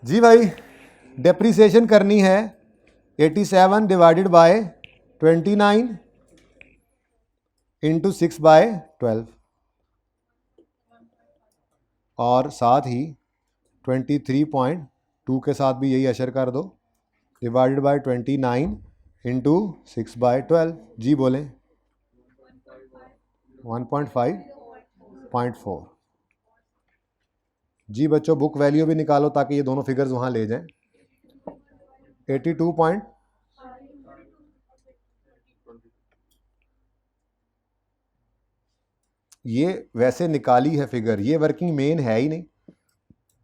जी भाई, डेप्रीसिएशन करनी है 87 डिवाइडेड बाय 29 इंटू 6/12 और साथ ही 23.2 के साथ भी यही अशर कर दो, डिवाइडेड बाय 29 इंटू 6/12। जी बोलें। 1.5.4। जी बच्चों, बुक वैल्यू भी निकालो ताकि ये दोनों फिगर्स वहाँ ले जाएं। 82 पॉइंट, ये वैसे निकाली है फिगर, ये वर्किंग मेन है ही नहीं,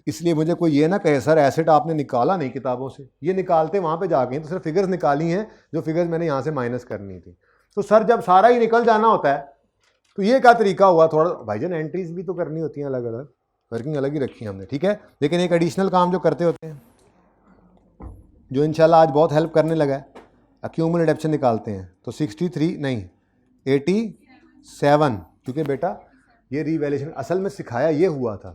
इसलिए मुझे कोई ये ना कहे सर एसेट आपने निकाला नहीं किताबों से, ये निकालते वहाँ पे जाके, तो सिर्फ फिगर्स निकाली हैं जो फिगर्स मैंने यहाँ से माइनस करनी थी। तो सर जब सारा ही निकल जाना होता है तो ये क्या तरीका हुआ, थोड़ा भाईजान एंट्रीज भी तो करनी होती हैं अलग अलग, वर्किंग अलग ही रखी है हमने, ठीक है। लेकिन एक एडिशनल काम जो करते होते हैं, जो इंशाल्लाह आज बहुत हेल्प करने लगा है, एक्यूमुलेट एप्शन निकालते हैं। तो 63 नहीं 87, क्योंकि बेटा ये रिवैल्यूएशन असल में सिखाया ये हुआ था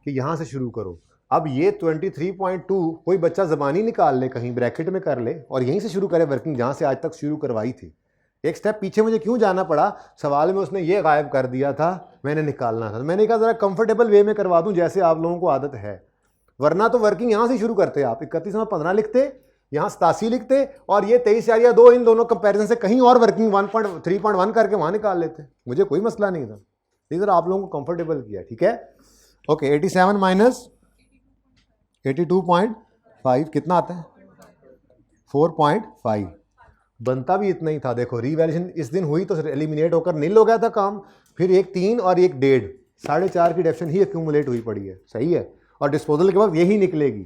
कि यहाँ से शुरू करो। अब ये 23.2 कोई बच्चा ज़बानी निकाल ले, कहीं ब्रैकेट में कर ले और यहीं से शुरू करे वर्किंग जहाँ से आज तक शुरू करवाई थी। एक स्टेप पीछे मुझे क्यों जाना पड़ा, सवाल में उसने ये गायब कर दिया था, मैंने निकालना था। मैंने कहा ज़रा कंफर्टेबल वे में करवा दूँ जैसे आप लोगों को आदत है, वरना तो वर्किंग यहाँ से शुरू करते आप 31/15 लिखते, यहाँ 87 लिखते और ये 23/2 इन दोनों कंपैरिजन से कहीं और वर्किंग 1.3.1 करके वहाँ निकाल लेते। मुझे कोई मसला नहीं था, इधर आप लोगों को कंफर्टेबल किया, ठीक है। ओके 87 माइनस 82.5 कितना आता है 4.5, बनता भी इतना ही था। देखो रिवैल्यूएशन इस दिन हुई तो एलिमिनेट होकर नील हो गया था काम, फिर एक 3 और एक 1.5, 4.5 की डेफिनेशन ही एक्यूमुलेट हुई पड़ी है, सही है। और डिस्पोजल के बाद यही निकलेगी।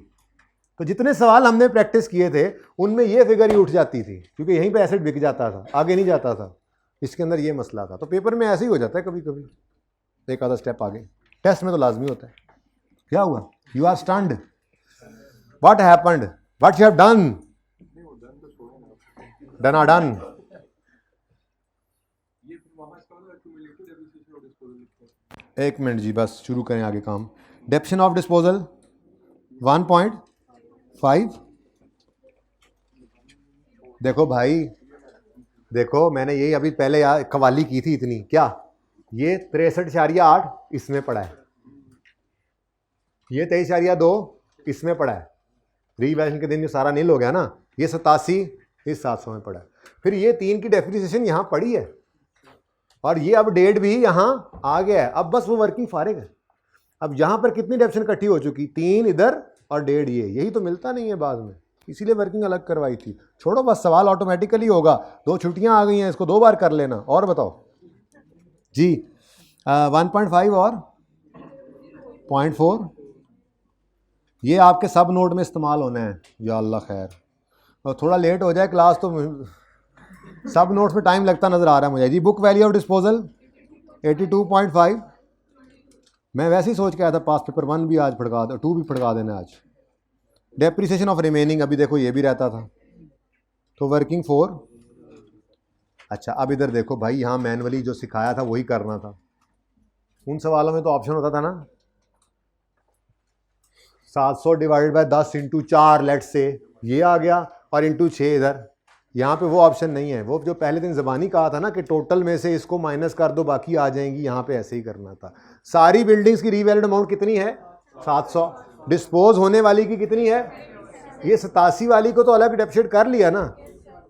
तो जितने सवाल हमने प्रैक्टिस किए थे उनमें ये फिगर ही उठ जाती थी, क्योंकि यहीं पे एसेट बिक जाता था, आगे नहीं जाता था, इसके अंदर ये मसला था। तो पेपर में ऐसे ही हो जाता है कभी कभी, एक आधा स्टेप आगे, टेस्ट में तो लाजमी होता है। क्या हुआ, you are stunned, what happened, what you have done, done are done. एक मिनट जी, बस शुरू करें आगे काम। Depreciation of disposal 1.5। देखो भाई, देखो मैंने यही अभी पहले कवाली की थी इतनी, क्या ये 63.8 इसमें पड़ा है, ये 23.2 इसमें पड़ा है, रीवैल्यूएशन के दिन जो सारा नील हो गया ना, ये 87 इस 700 में पड़ा है। फिर ये 3 की डेप्रिसिएशन यहाँ पड़ी है और ये अब 1.5 भी यहाँ आ गया है। अब बस वो वर्किंग फारिग है। अब यहाँ पर कितनी डेप्शन इकट्ठी हो चुकी, 3 इधर और 1.5 ये, यही तो मिलता नहीं है बाद में, इसीलिए वर्किंग अलग करवाई थी। छोड़ो बस, सवाल ऑटोमेटिकली होगा, 2 छुट्टियाँ आ गई हैं, इसको 2 बार कर लेना। और बताओ जी 1.5 और 0.4 ये आपके सब नोट में इस्तेमाल होना है, या अल्लाह खैर। और थोड़ा लेट हो जाए क्लास तो सब नोट्स में टाइम लगता नज़र आ रहा है मुझे। जी बुक वैल्यू ऑफ डिस्पोजल 82.5, मैं वैसे ही सोच के आया था पास पेपर 1 भी आज फड़का दो, 2 भी फड़का देना आज। डेप्रिसिएशन ऑफ रिमेनिंग अभी देखो ये भी रहता था, तो वर्किंग 4। अच्छा अब इधर देखो भाई, यहाँ मैनुअली जो सिखाया था वही करना था। उन सवालों में तो ऑप्शन होता था ना 700 डिवाइडेड बाय 10 इंटू 4 लेट से, ये आ गया, और इंटू 6 इधर। यहाँ पे वो ऑप्शन नहीं है, वो जो पहले दिन ज़बानी कहा था ना कि टोटल में से इसको माइनस कर दो बाकी आ जाएंगी, यहाँ पे ऐसे ही करना था। सारी बिल्डिंग्स की रीवैल्यूड अमाउंट कितनी है 700, डिस्पोज होने वाली की कितनी है, ये 87 वाली को तो अलग डेप्शिट कर लिया ना,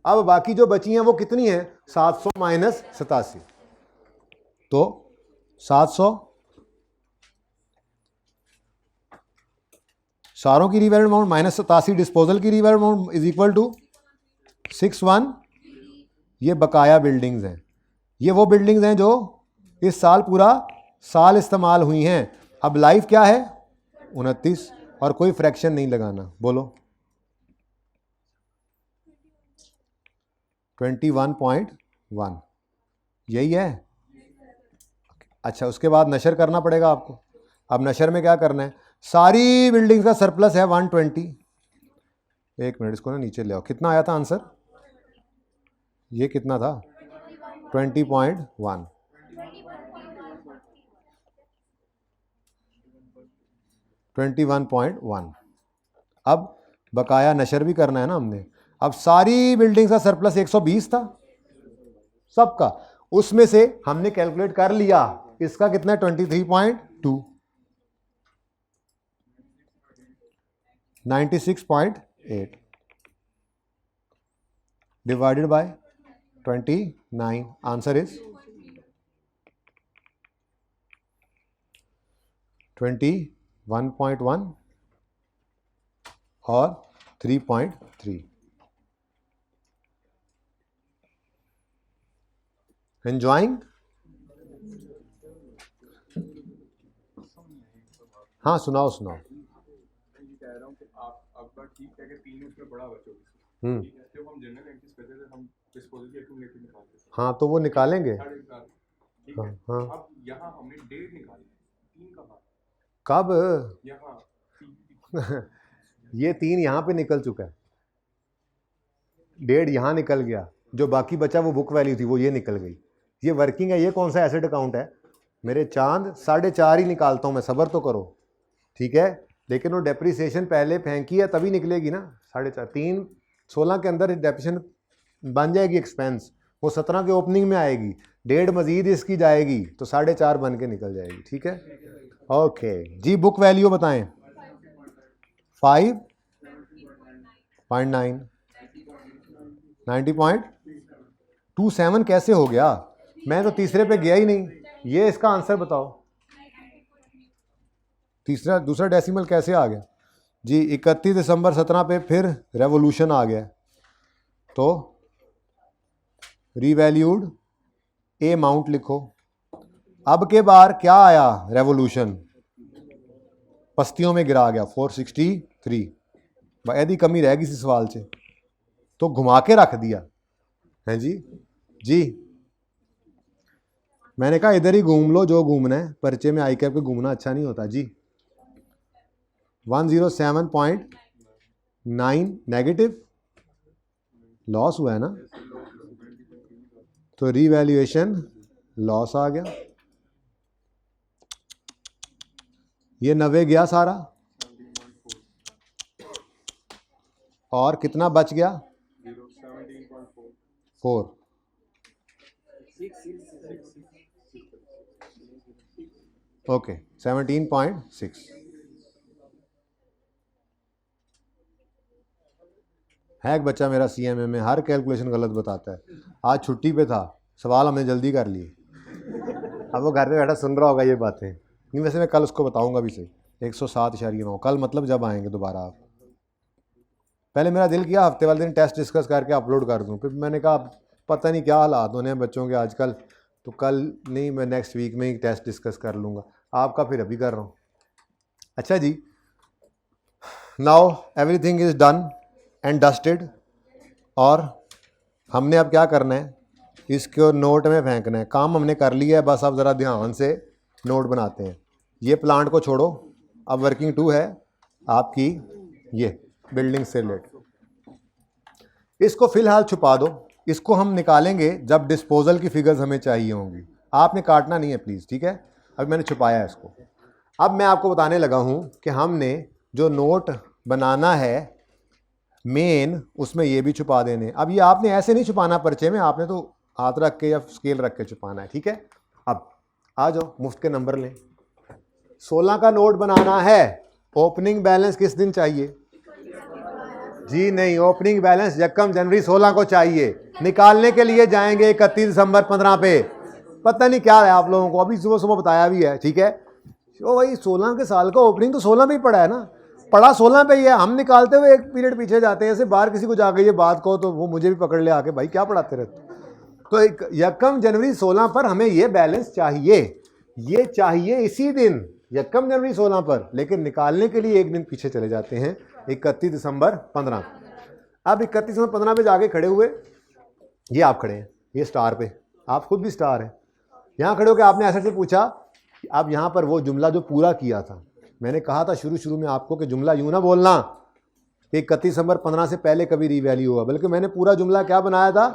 अब बाकी जो बची हैं वो कितनी है 700 माइनस 87, तो 700 सारों की रीवैल्यूड अमाउंट माइनस 87 डिस्पोजल की revalued amount is equal to 61। ये बकाया बिल्डिंग्स हैं, ये वो बिल्डिंग्स हैं जो इस साल पूरा साल इस्तेमाल हुई हैं। अब लाइफ क्या है 29, और कोई फ्रैक्शन नहीं लगाना, बोलो 21.1 यही है। अच्छा उसके बाद नशर करना पड़ेगा आपको। अब नशर में क्या करना है, सारी बिल्डिंग्स का सरप्लस है 120। एक मिनट इसको ना नीचे ले आओ, कितना आया था आंसर, ये कितना था 20.1, 21.1। अब बकाया नशर भी करना है ना हमने। अब सारी बिल्डिंग्स का सरप्लस 120 था सबका, उसमें से हमने कैलकुलेट कर लिया इसका कितना है 23.2, 96.8 डिवाइडेड बाय 29, आंसर इज 21.1 और 3.3। एंजॉइंग? हाँ सुनाओ सुनाओ। कह रहा हूँ कि आपका ठीक है कि 3 उसमें बड़ा बच्चों जब हम जनरल एंट्रीज करते थे हम डिस्पोजल की एक्यूमुलेटिव निकालते थे। हाँ तो वो निकालेंगे। ठीक है। हाँ अब यहाँ हमने 1.5 निकाली, 3 का बात कब? यहाँ ये 3 यहाँ पे निकल चुका है, 1.5 यहाँ निकल गया, जो बाकी बचा वो बुक वैल्यू थी वो ये निकल गई। ये वर्किंग है। ये कौन सा एसेट अकाउंट है मेरे चांद? 4.5 ही निकालता हूँ मैं, सब्र तो करो, ठीक है। लेकिन वो डेप्रिसिएशन पहले फेंकी है तभी निकलेगी ना 4.5। 3 16 के अंदर डेप्रिसिएशन बन जाएगी एक्सपेंस, वो 17 के ओपनिंग में आएगी, 1.5 मजीद इसकी जाएगी तो 4.5 बन के निकल जाएगी, ठीक है। ओके जी, बुक वैल्यू बताएं। 5.9 90.27 कैसे हो गया? मैं तो तीसरे पे गया ही नहीं। ये इसका आंसर बताओ, दूसरा डेसिमल कैसे आ गया जी? 31 दिसंबर 17 पे फिर रेवोल्यूशन आ गया, तो रीवैल्यूड ए अमाउंट लिखो। अब के बार क्या आया? रेवोल्यूशन पस्तियों में गिरा गया 463। यदि कमी रहेगी इस सवाल से तो घुमा के रख दिया है जी। जी मैंने कहा इधर ही घूम लो जो घूमना है, पर्चे में आई कैप पे घूमना अच्छा नहीं होता जी। 107.9 नेगेटिव लॉस हुआ है ना, तो रीवैल्यूएशन लॉस आ गया। ये 90 गया सारा, और कितना बच गया? 4। ओके 17.6। है एक बच्चा मेरा सीएमए में, हर कैलकुलेशन गलत बताता है। आज छुट्टी पे था, सवाल हमने जल्दी कर लिए, अब वो घर पे बैठा सुन रहा होगा ये बातें। नहीं वैसे मैं कल उसको बताऊंगा भी सही। 107.9 कल मतलब जब आएंगे दोबारा आप। पहले मेरा दिल किया हफ्ते वाले दिन टेस्ट डिस्कस करके अपलोड कर दूं, फिर मैंने कहा पता नहीं क्या हालात होने हैं बच्चों के आजकल, तो कल नहीं, मैं नेक्स्ट वीक में ही टेस्ट डिस्कस कर लूँगा। आपका फिर अभी कर रहा हूँ। अच्छा जी, now everything is done and dusted, और हमने अब क्या करना है? इसको नोट में फेंकना है। काम हमने कर लिया है, बस अब ज़रा ध्यान से नोट बनाते हैं। ये प्लांट को छोड़ो, अब वर्किंग 2 है आपकी, ये बिल्डिंग से रिलेटेड। इसको फिलहाल छुपा दो, इसको हम निकालेंगे जब डिस्पोजल की फिगर्स हमें चाहिए होंगी। आपने काटना नहीं है प्लीज़, ठीक है। अभी मैंने छुपाया है इसको। अब मैं आपको बताने लगा हूँ कि हमने जो नोट बनाना है मेन, उसमें ये भी छुपा देने। अब ये आपने ऐसे नहीं छुपाना पर्चे में, आपने तो हाथ रख के या स्केल रख के छुपाना है, ठीक है। अब आ जाओ, मुफ्त के नंबर लें। 16 का नोट बनाना है, ओपनिंग बैलेंस किस दिन चाहिए? जी नहीं, ओपनिंग बैलेंस यकम जनवरी 16 को चाहिए। निकालने के लिए जाएंगे 31 दिसंबर 15 पे। पता नहीं क्या है आप लोगों को, अभी सुबह सुबह बताया भी है, ठीक है। तो भाई 16 के साल का ओपनिंग तो 16 पे ही पड़ा है ना, पड़ा 16 पे ही है। हम निकालते हुए एक पीरियड पीछे जाते हैं, ऐसे बाहर किसी को जाके ये बात कहो तो वो मुझे भी पकड़ ले आके, भाई क्या पढ़ाते रहते। तो एक यकम जनवरी 16 पर हमें ये बैलेंस चाहिए, ये चाहिए इसी दिन यकम जनवरी 16 पर, लेकिन निकालने के लिए एक दिन पीछे चले जाते हैं 31 दिसंबर 15। अब 31 दिसंबर 15 पे जाके खड़े हुए, ये आप खड़े हैं, ये स्टार पे, आप खुद भी स्टार हैं। यहाँ खड़े होकर आपने ऐसे से पूछा, अब यहाँ पर वो जुमला जो पूरा किया था, मैंने कहा था शुरू में आपको कि जुमला यूँ ना बोलना कि 31 दिसंबर 15 से पहले कभी रीवैल्यू हुआ, बल्कि मैंने पूरा जुमला क्या बनाया था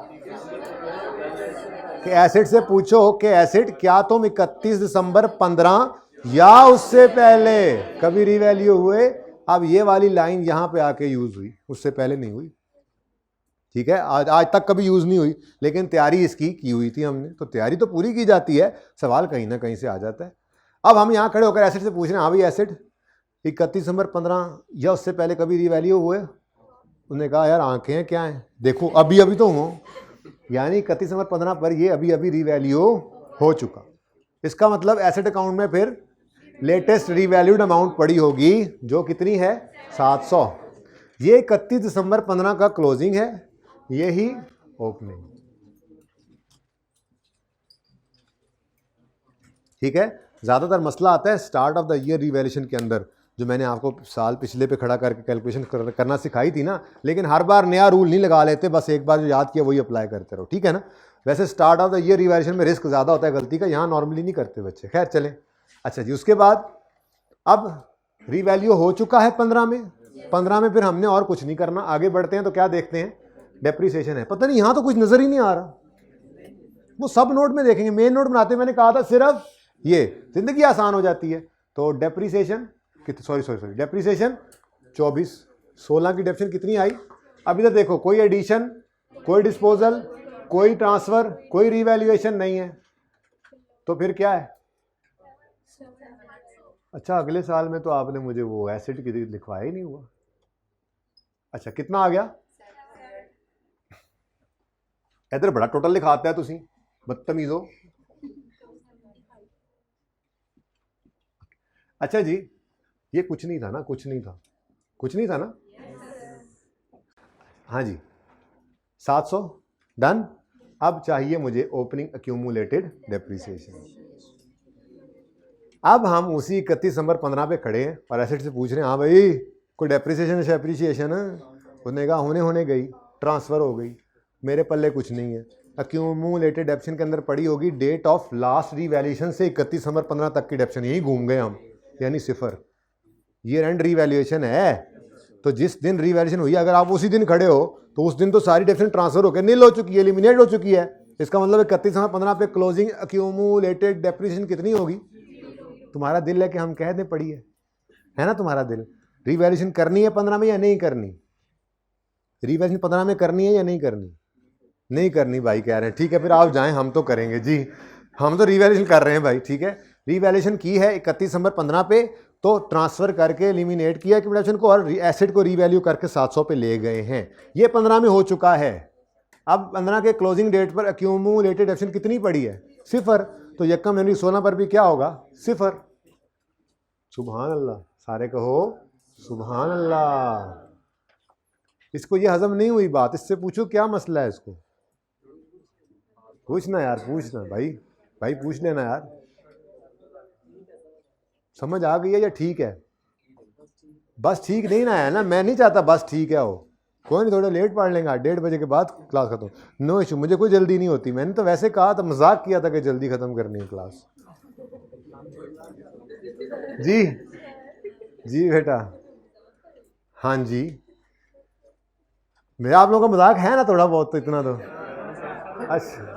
कि एसिड से पूछो कि एसिड क्या तुम 31 दिसंबर 15 या उससे पहले कभी रीवैल्यू हुए? अब ये वाली लाइन यहाँ पे आके यूज़ हुई, उससे पहले नहीं हुई, ठीक है। आज तक कभी यूज़ नहीं हुई, लेकिन तैयारी इसकी की हुई थी हमने, तो तैयारी तो पूरी की जाती है, सवाल कहीं ना कहीं से आ जाता है। अब हम यहाँ खड़े होकर एसिड से पूछ रहे हैं, हाँ भाई एसिड 31 दिसंबर 15 या उससे पहले कभी रिवैल्यू हुए? उन्होंने कहा यार आंखें क्या हैं, देखो अभी अभी तो हुआ, यानी 31 दिसंबर 15 पर ये अभी अभी रिवैल्यू हो चुका। इसका मतलब एसेट अकाउंट में फिर लेटेस्ट रिवैल्यूड अमाउंट पड़ी होगी, जो कितनी है 700। ये 31 दिसंबर 15 का क्लोजिंग है, यही ओपनिंग, ठीक है। ज़्यादातर मसला आता है start of the year revaluation के अंदर, जो मैंने आपको साल पिछले पे खड़ा करके कैलकुलेशन करना सिखाई थी ना, लेकिन हर बार नया रूल नहीं लगा लेते, बस एक बार जो याद किया वही अप्लाई करते रहो, ठीक है ना। वैसे start of the year revaluation में रिस्क ज़्यादा होता है गलती का, यहाँ नॉर्मली नहीं करते बच्चे। खैर चलें, अच्छा जी, उसके बाद अब रिवैल्यू हो चुका है 15 में फिर हमने और कुछ नहीं करना, आगे बढ़ते हैं तो क्या देखते हैं, डेप्रीसिएशन है। पता नहीं यहाँ तो कुछ नज़र ही नहीं आ रहा, वो सब नोट में देखेंगे, मेन नोट बनाते मैंने कहा था सिर्फ ये, जिंदगी आसान हो जाती है। तो डेप्रीसिएशन सॉरी डेप्रीसिएशन 24, 16 की डेप्रीसिएशन कितनी आई? अभी तक देखो कोई एडिशन, कोई डिस्पोजल, कोई ट्रांसफर, कोई रिवैल्यूएशन नहीं है, तो फिर क्या है? अच्छा, अगले साल में तो आपने मुझे वो एसिड की लिखवाया ही नहीं हुआ। अच्छा, कितना आ गया? इधर बड़ा टोटल लिखाता है तुसी, बदतमीज हो। अच्छा जी, ये कुछ नहीं था ना, कुछ नहीं था ना। हाँ जी, 700 डन। अब चाहिए मुझे ओपनिंग एक्यूमुलेटेड डेप्रीसिएशन। अब हम उसी 31 दिसंबर 15 पे खड़े हैं और एसेट से पूछ रहे हैं, हाँ भाई कोई डेप्रीसिएशन है? उसने कहा होने गई, ट्रांसफ़र हो गई, मेरे पल्ले कुछ नहीं है। एक्यूमुलेटेड डेप्शन के अंदर पड़ी होगी डेट ऑफ लास्ट रिवैल्यूएशन से 31 दिसंबर 15 तक की डेप्शन, यही घूम गए हम, यानी सिफर। ईयर एंड रिवैल्यूएशन है, तो जिस दिन रिवैल्यूएशन हुई अगर आप उसी दिन खड़े हो तो उस दिन तो सारी डेप्शन ट्रांसफर होकर नील हो चुकी है, एलिमिनेट हो चुकी है। इसका मतलब 31 दिसंबर 15 पे क्लोजिंग एक्यूमुलेटेड डेप्रिसिएशन कितनी होगी? तुम्हारा दिल है कि हम कह दें पड़ी है ना तुम्हारा दिल? रिवैल्यूएशन करनी है 15 में या नहीं करनी? रिवैल्यूएशन 15 में करनी है या नहीं करनी? नहीं करनी भाई कह रहे हैं, ठीक है फिर आप जाएं, हम तो करेंगे जी, हम तो रिवैल्यूएशन कर रहे हैं भाई, ठीक है। रिवैल्यूएशन की है 31 दिसंबर 15 पे, तो ट्रांसफर करके एलिमिनेट किया एक्यूमुलेशन को और एसेट को रिवैल्यू करके 700 पे ले गए हैं। ये 15 में हो चुका है। अब 15 के क्लोजिंग डेट पर एक्यूमुलेटेड डेप्शन कितनी पड़ी है? सिफर। तो यकम जनवरी 16 पर भी क्या होगा? सिफर। सुभान अल्लाह, सारे कहो सुभान अल्लाह। इसको ये हजम नहीं हुई बात, इससे पूछो क्या मसला है, इसको पूछना यार, पूछना भाई पूछ लेना यार। समझ आ गई है या ठीक है? बस ठीक नहीं ना है ना, मैं नहीं चाहता बस ठीक है हो, कोई नहीं, थोड़ा लेट पढ़ लेंगे, 1:30 बजे के बाद क्लास खत्म, नो इशू, मुझे कोई जल्दी नहीं होती। मैंने तो वैसे कहा था, मजाक किया था कि जल्दी खत्म करनी है क्लास। जी बेटा, हाँ जी, मेरा आप लोगों का मजाक है ना थोड़ा बहुत, तो इतना तो। अच्छा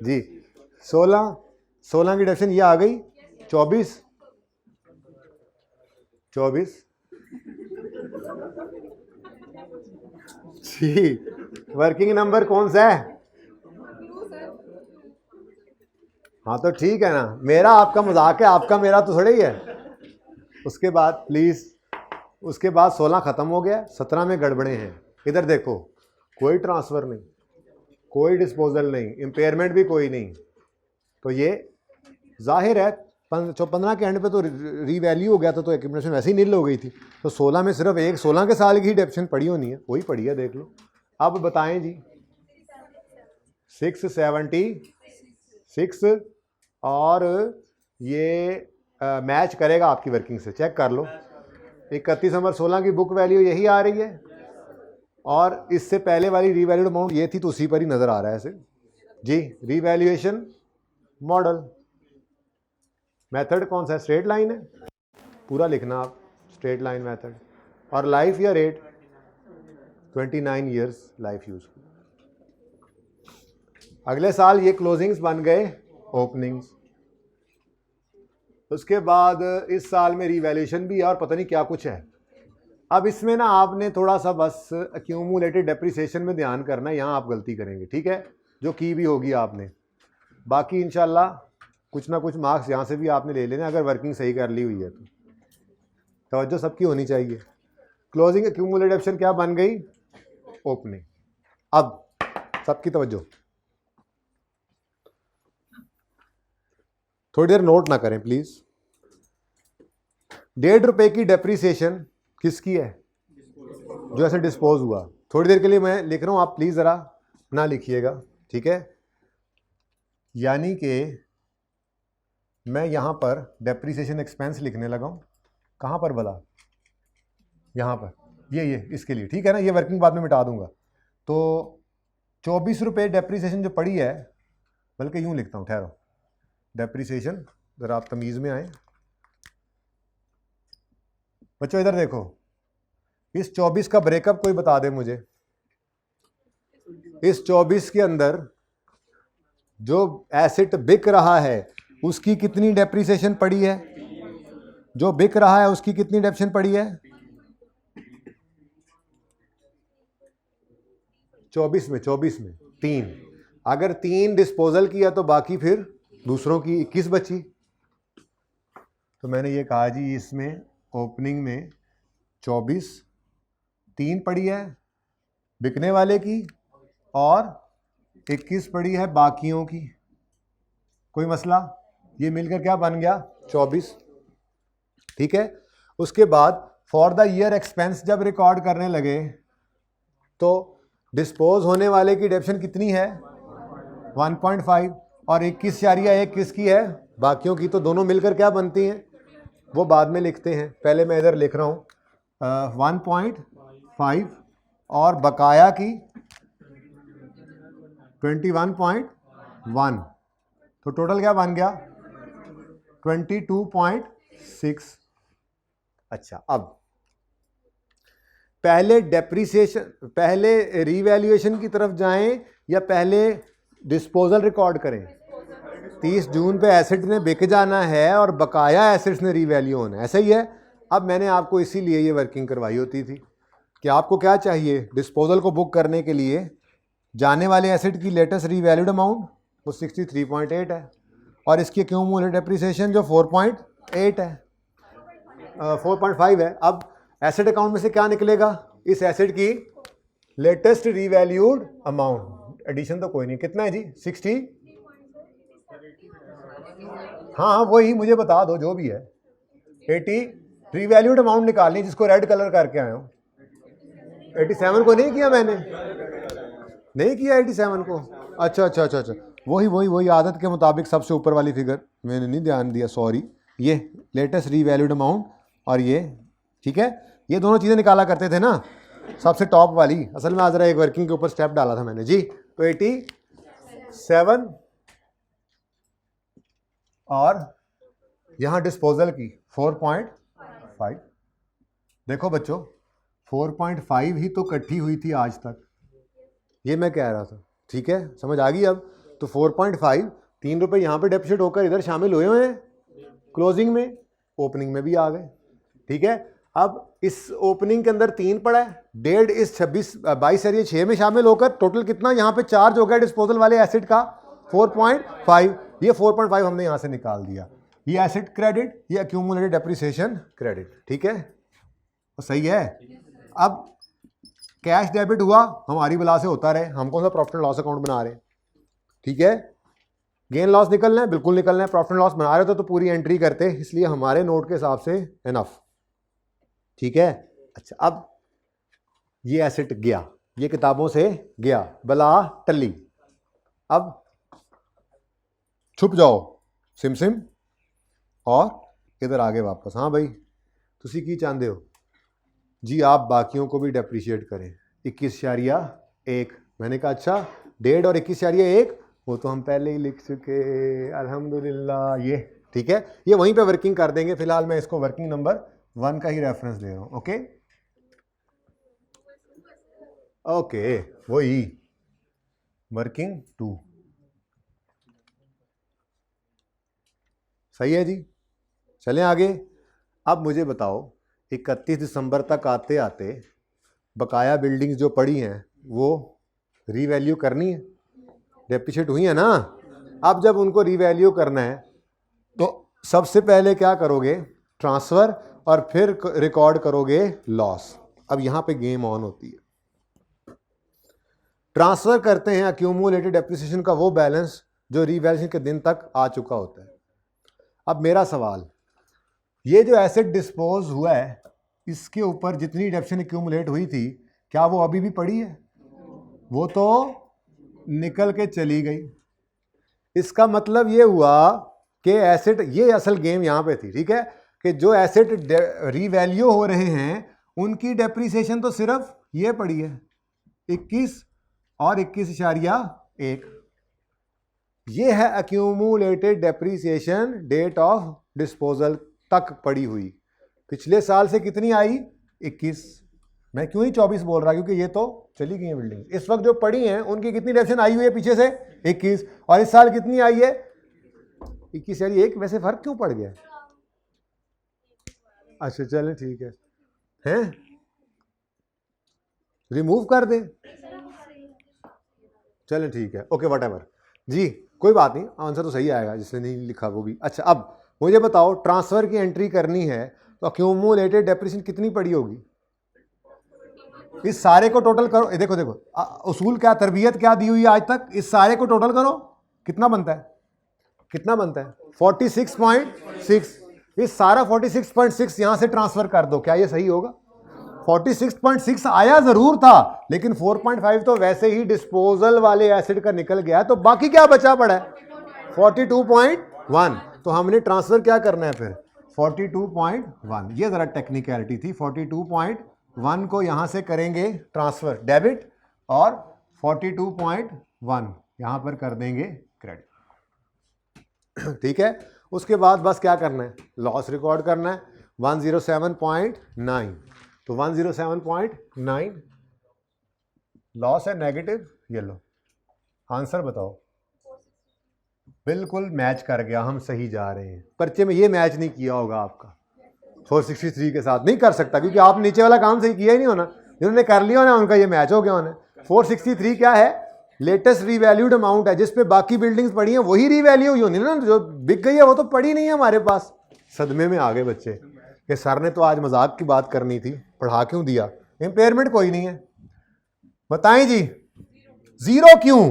जी, 16 की डेप्शन ये आ गई, 24 जी। वर्किंग नंबर कौन सा है? हाँ तो ठीक है ना, मेरा आपका मजाक है, आपका मेरा तो थोड़ा ही है। उसके बाद प्लीज, उसके बाद 16 खत्म हो गया, 17 में गड़बड़े हैं। इधर देखो, कोई ट्रांसफर नहीं, कोई डिस्पोजल नहीं, इम्पेयरमेंट भी कोई नहीं, तो ये जाहिर है 15 के एंड पे तो रीवैल्यू हो गया था, तो एक्यूमुलेशन वैसे ही नील हो गई थी। तो 16 में सिर्फ एक 16 के साल की ही डेप्शन पड़ी होनी है, वही पड़ी है, देख लो। अब बताएं जी, 676 और ये मैच करेगा आपकी वर्किंग से, चेक कर लो। 31 दिसंबर 16 की बुक वैल्यू यही आ रही है, और इससे पहले वाली रीवैल्यूड अमाउंट ये थी, तो उसी पर ही नजर आ रहा है ऐसे जी। रीवैल्यूएशन मॉडल मेथड कौन सा है? स्ट्रेट लाइन है, पूरा लिखना आप, स्ट्रेट लाइन मेथड। और लाइफ या रेट? 29 years life useful. अगले साल ये क्लोजिंग्स बन गए ओपनिंग्स। उसके बाद इस साल में रीवैल्यूएशन भी है और पता नहीं क्या कुछ है। अब इसमें ना आपने थोड़ा सा बस एक्यूमुलेटेड डेप्रिसिएशन में ध्यान करना है, यहाँ आप गलती करेंगे, ठीक है, जो की भी होगी आपने। बाकी इंशाल्लाह कुछ ना कुछ मार्क्स यहाँ से भी आपने ले लेना अगर वर्किंग सही कर ली हुई है तो। तवज्जो सबकी होनी चाहिए। क्लोजिंग एक्यूमुलेटेड ऑप्शन क्या बन गई? ओपनिंग। अब सबकी तवज्जो, थोड़ी देर नोट ना करें प्लीज। 1.5 रुपए की डेप्रीसिएशन किसकी है? जो ऐसे डिस्पोज हुआ। थोड़ी देर के लिए मैं लिख रहा हूं, आप प्लीज जरा ना लिखिएगा, ठीक है। यानी कि मैं यहां पर डेप्रीसिएशन एक्सपेंस लिखने लगा हूं। कहां पर भला? यहां पर, ये इसके लिए, ठीक है ना। ये वर्किंग बाद में मिटा दूंगा। तो 24 रुपये डेप्रीसिएशन जो पड़ी है, बल्कि यूं लिखता हूं, ठहरो, डेप्रीसिएशन, जरा आप तमीज़ में आए बच्चों। इधर देखो, इस 24 का ब्रेकअप कोई बता दे मुझे। इस 24 के अंदर जो एसेट बिक रहा है उसकी कितनी डेप्रीसिएशन पड़ी है? जो बिक रहा है उसकी कितनी डेप्रीसिएशन पड़ी है? 24 में 3। अगर 3 डिस्पोजल किया तो बाकी फिर दूसरों की 21 बची। तो मैंने ये कहा जी, इसमें ओपनिंग में 24, 3 पड़ी है बिकने वाले की और 21 पड़ी है बाकियों की। कोई मसला? ये मिलकर क्या बन गया? 24, ठीक है। उसके बाद फॉर द ईयर एक्सपेंस जब रिकॉर्ड करने लगे तो डिस्पोज होने वाले की डेप्शन कितनी है? 1.5 और 21 किसकी है? बाकियों की। तो दोनों मिलकर क्या बनती हैं वो बाद में लिखते हैं। पहले मैं इधर लिख रहा हूँ 1.5 और बकाया की 21.1। तो टोटल क्या बन गया? 22.6। अच्छा, अब पहले डेप्रीसिएशन, पहले रीवैल्यूएशन की तरफ जाएं या पहले डिस्पोजल रिकॉर्ड करें? 30 जून पे एसेट ने बिक जाना है और बकाया एसेट्स ने रीवैल्यू होना है, ऐसा ही है। अब मैंने आपको इसीलिए ये वर्किंग करवाई होती थी कि आपको क्या चाहिए डिस्पोजल को बुक करने के लिए? जाने वाले एसेट की लेटेस्ट रीवैल्यूड अमाउंट वो 63.8 है और इसकी एक्यूमुलेटेड डेप्रिसिएशन जो 4.8 है, 4.5 है। अब एसेट अकाउंट में से क्या निकलेगा? इस एसेट की लेटेस्ट रीवैल्यूड अमाउंट। एडिशन तो कोई नहीं, कितना है जी? 60। हाँ वही मुझे बता दो जो भी है। 80 रीवैल्यूड अमाउंट निकालनी जिसको रेड कलर करके आया हूँ। 87 को नहीं किया मैंने, नहीं किया 87 को। अच्छा, वही आदत के मुताबिक सबसे ऊपर वाली फिगर मैंने नहीं ध्यान दिया, सॉरी। ये लेटेस्ट रीवैल्यूड अमाउंट और ये, ठीक है, ये दोनों चीज़ें निकाला करते थे ना, सबसे टॉप वाली। असल में आज एक वर्किंग के ऊपर स्टेप डाला था मैंने जी। तो 87 और यहाँ डिस्पोजल की 4.5। देखो बच्चों, 4.5 ही तो इकट्ठी हुई थी आज तक, ये मैं कह रहा था, ठीक है, समझ आ गई अब। तो 4.5, 3 रुपये यहाँ पे डेप्सिट होकर इधर शामिल हुए हैं क्लोजिंग में, ओपनिंग में भी आ गए, ठीक है। अब इस ओपनिंग के अंदर 3 पड़ा है, 1.5 इस 22 और 6 में शामिल होकर टोटल कितना यहाँ पे चार्ज हो गया डिस्पोजल वाले एसेट का? 4.5। ये 4.5 हमने यहाँ से निकाल दिया। ये एसेट क्रेडिट, ये एक्यूमुलेटेड डेप्रिसिएशन क्रेडिट, ठीक है, तो सही है। अब कैश डेबिट हुआ, हमारी बला से होता रहे, हम कौन सा प्रॉफिट एंड लॉस अकाउंट बना रहे हैं, ठीक है। गेन लॉस निकलना है, बिल्कुल निकलना है। प्रॉफिट एंड लॉस बना रहे तो पूरी एंट्री करते, इसलिए हमारे नोट के हिसाब से इनफ, ठीक है। अच्छा, अब ये एसेट गया, ये किताबों से गया, बला टली। अब छुप जाओ सिम सिम और इधर आगे वापस। हाँ भाई, तुसी की चाहते हो जी? आप बाकियों को भी डेप्रिशिएट करें। 21.1 मैंने कहा, अच्छा 1.5 और 21.1 वो तो हम पहले ही लिख चुके, अल्हम्दुलिल्लाह। ये ठीक है, ये वहीं पे वर्किंग कर देंगे। फिलहाल मैं इसको वर्किंग नंबर 1 का ही रेफरेंस दे रहा हूं। ओके, वही वर्किंग 2, सही है जी। चलें आगे। अब मुझे बताओ 31 दिसंबर तक आते आते बकाया बिल्डिंग्स जो पड़ी हैं वो रीवैल्यू करनी है, डेप्रिशिएट हुई है ना। अब जब उनको रीवैल्यू करना है तो सबसे पहले क्या करोगे, ट्रांसफ़र, और फिर रिकॉर्ड करोगे लॉस। अब यहाँ पे गेम ऑन होती है। ट्रांसफ़र करते हैं अक्यूमुलेटेड डेप्रिसिएशन का वो बैलेंस जो रीवैल्यूएशन के दिन तक आ चुका होता है। अब मेरा सवाल, ये जो एसेट डिस्पोज हुआ है इसके ऊपर जितनी डेप्रिसिएशन एक्यूमुलेट हुई थी क्या वो अभी भी पड़ी है? वो तो निकल के चली गई। इसका मतलब ये हुआ कि एसेट, ये असल गेम यहाँ पे थी, ठीक है, कि जो एसेट रीवैल्यू हो रहे हैं उनकी डेप्रिसिएशन तो सिर्फ ये पड़ी है 21 और 21.1। ये है accumulated depreciation date of disposal तक पड़ी हुई। पिछले साल से कितनी आई? 21। मैं क्यों ही 24 बोल रहा, क्योंकि ये तो चली गई है बिल्डिंग। इस वक्त जो पड़ी हैं उनकी कितनी डेप्रिसिएशन आई हुई है पीछे से? 21। और इस साल कितनी आई है? 21.1। वैसे फर्क क्यों पड़ गया? अच्छा चलें ठीक है, हैं रिमूव कर दें, चलें ठीक है, ओके वट एवर जी, कोई बात नहीं, आंसर तो सही आएगा जिसने नहीं लिखा वो भी। अच्छा अब मुझे बताओ, ट्रांसफ़र की एंट्री करनी है तो अक्यूमुलेटेड डेप्रिसिएशन कितनी पड़ी होगी? इस सारे को टोटल करो। देखो देखो उसूल क्या, तरबियत क्या दी हुई है आज तक, इस सारे को टोटल करो, कितना बनता है? कितना बनता है? 46.6। इस सारा 46.6 यहां से ट्रांसफर कर दो, क्या ये सही होगा? 46.6 आया जरूर था, लेकिन 4.5 तो वैसे ही डिस्पोजल वाले एसिड का निकल गया, तो बाकी क्या बचा पड़ा है? 42.1। तो हमने ट्रांसफर क्या करना है फिर? 42.1। ये जरा टेक्निकलिटी थी। 42.1 को यहां से करेंगे ट्रांसफर डेबिट, और 42.1 यहां पर कर देंगे क्रेडिट। ठीक है, उसके बाद बस क्या करना है? लॉस रिकॉर्ड करना है 107.9। तो 107.9 लॉस है नेगेटिव। ये लो आंसर बताओ। बिल्कुल मैच कर गया, हम सही जा रहे हैं। पर्चे में ये मैच नहीं किया होगा आपका 463 के साथ, नहीं कर सकता क्योंकि आप नीचे वाला काम सही किया ही नहीं होना। जिन्होंने कर लिया होना उनका ये मैच हो गया होना। 463 क्या है? लेटेस्ट रीवैल्यूड अमाउंट है, जिस पे बाकी बिल्डिंग्स पड़ी हैं वही रीवैल्यू हुई होनी ना, जो बिक गई है वो तो पड़ी नहीं है हमारे पास। सदमे में आ गए बच्चे कि सर ने तो आज मजाक की बात करनी थी, पढ़ा क्यों दिया? इम्पेयरमेंट कोई नहीं है, बताएं जी, जीरो क्यों?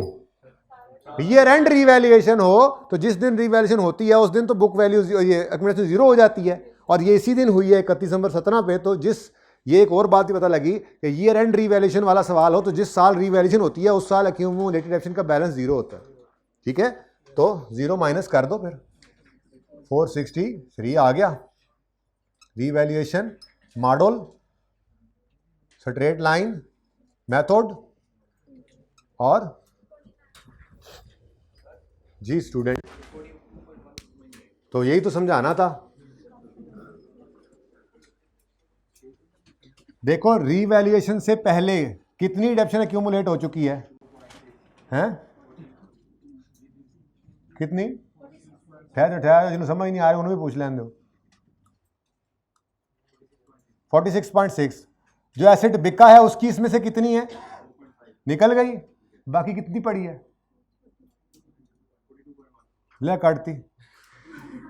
ईयर एंड रीवैल्यूएशन हो तो जिस दिन रीवैल्यूएशन होती है उस दिन तो बुक वैल्यू ये एक्यूमुलेशन जीरो हो जाती है, और ये इसी दिन हुई है 31 दिसंबर 17 पे। तो जिस, ये एक और बात ही पता लगी कि ईयर एंड रीवैल्यूएशन वाला सवाल हो तो जिस साल रीवैल्यूएशन होती है उस साल अक्यूमुलेटेड डेप्रिसिएशन का बैलेंस जीरो होता है। ठीक है, तो जीरो माइनस कर दो, फिर 463 आ गया। Revaluation model, straight line method, और जी स्टूडेंट, तो यही तो समझाना था। देखो रीवैल्यूएशन से पहले कितनी डेप्रिसिएशन एक्यूमुलेट हो चुकी है? हैं कितनी? ठहर जिन्हें समझ नहीं आ रही उन्हें भी पूछ लेने दो। 46.6 जो एसेट बिका है उसकी इसमें से कितनी है? निकल गई, बाकी कितनी पड़ी है? ले काटती,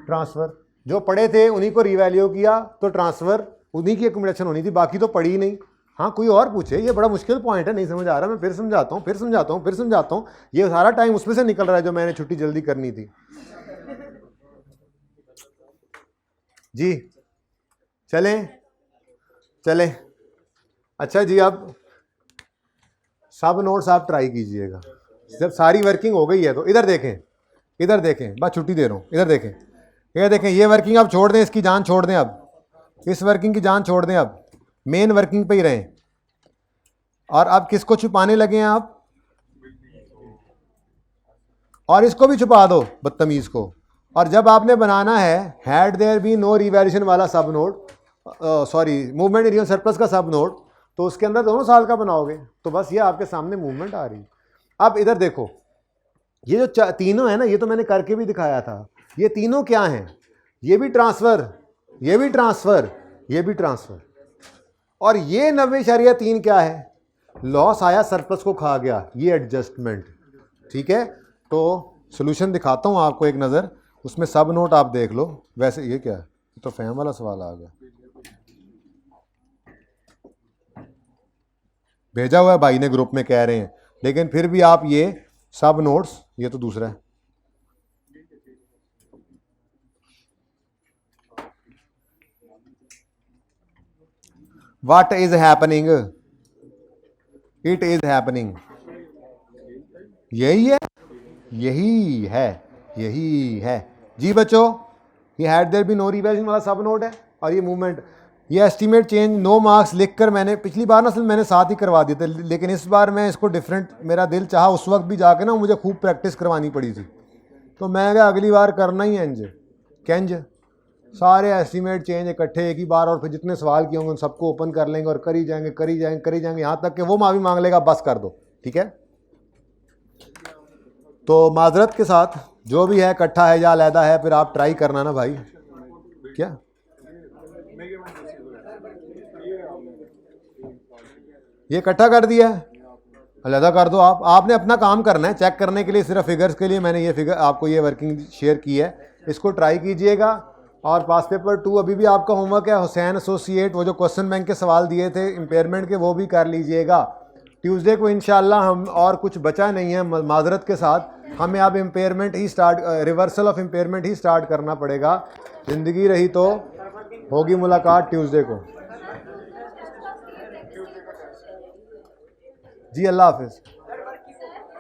ट्रांसफर जो पड़े थे उन्हीं को रीवैल्यू किया तो ट्रांसफर उन्हीं की एक्यूमुलेशन होनी थी, बाकी तो पड़ी ही नहीं। हाँ कोई और पूछे, ये बड़ा मुश्किल पॉइंट है, नहीं समझ आ रहा, मैं फिर समझाता हूँ, फिर समझाता हूँ, फिर समझाता हूँ। ये सारा टाइम उसमें से निकल रहा है जो मैंने छुट्टी जल्दी करनी थी। जी चलें चलें। अच्छा जी, अब सब नोट्स आप ट्राई कीजिएगा। जब सारी वर्किंग हो गई है तो इधर देखें, इधर देखें, बस छुट्टी दे रहा हूँ, इधर देखें, इधर देखें। ये वर्किंग आप छोड़ दें, इसकी जान छोड़ दें, अब इस वर्किंग की जान छोड़ दें, अब मेन वर्किंग पे ही रहें। और अब किसको छुपाने लगे हैं आप? और इसको भी छुपा दो, बदतमीज को। और जब आपने बनाना है had there be no revaluation वाला सब note, sorry movement in surplus का सब नोट, तो उसके अंदर दोनों साल का बनाओगे। तो बस ये आपके सामने मूवमेंट आ रही। अब इधर देखो, ये जो तीनों है ना, ये तो मैंने करके भी दिखाया था। ये तीनों क्या हैं? ये भी ट्रांसफर, ये भी ट्रांसफर, ये भी ट्रांसफर। और ये 90.3 क्या है? लॉस आया, सरप्लस को खा गया, ये एडजस्टमेंट। ठीक है, तो सोल्यूशन दिखाता हूँ आपको एक नज़र, उसमें सब नोट आप देख लो। वैसे ये क्या है, तो फहम वाला सवाल आ गया, भेजा हुआ है भाई ने ग्रुप में, कह रहे हैं, लेकिन फिर भी आप ये सब नोट्स, ये तो दूसरा है। What is happening? It is happening. यही है, यही है, यही है जी बच्चों। ये had there be no revision वाला सब नोट है, और ये मूवमेंट, ये एस्टीमेट चेंज 9 मार्क्स लिखकर मैंने पिछली बार ना असल मैंने साथ ही करवा दिए थे, लेकिन इस बार मैं इसको डिफरेंट, मेरा दिल चाहा उस वक्त भी जाके ना मुझे खूब प्रैक्टिस करवानी पड़ी थी, तो मैं क्या अगली बार करना ही है कैंज, सारे एस्टीमेट चेंज इकट्ठे एक ही बार, और फिर जितने सवाल किए होंगे उन सबको ओपन कर लेंगे और करी जाएंगे यहाँ तक कि वो माफ़ी मांग लेगा बस कर दो। ठीक है, तो माजरत के साथ जो भी है इकट्ठा है या अलहदा है, फिर आप ट्राई करना ना भाई। क्या ये इकट्ठा कर दिया है, अलहदा कर दो। आपने अपना काम करना है, चेक करने के लिए सिर्फ फिगर्स के लिए मैंने ये फिगर आपको ये वर्किंग शेयर की है, इसको ट्राई कीजिएगा। और पास पेपर 2 अभी भी आपका होमवर्क है, हुसैन एसोसिएट, वो जो क्वेश्चन बैंक के सवाल दिए थे इम्पेयरमेंट के, वो भी कर लीजिएगा। ट्यूसडे को इंशाल्लाह हम, और कुछ बचा नहीं है माजरत के साथ, हमें अब impairment he start, reversal of impairment he start करना पड़ेगा। ज़िंदगी रही तो होगी मुलाकात ट्यूसडे को। जी अल्लाह हाफिज़।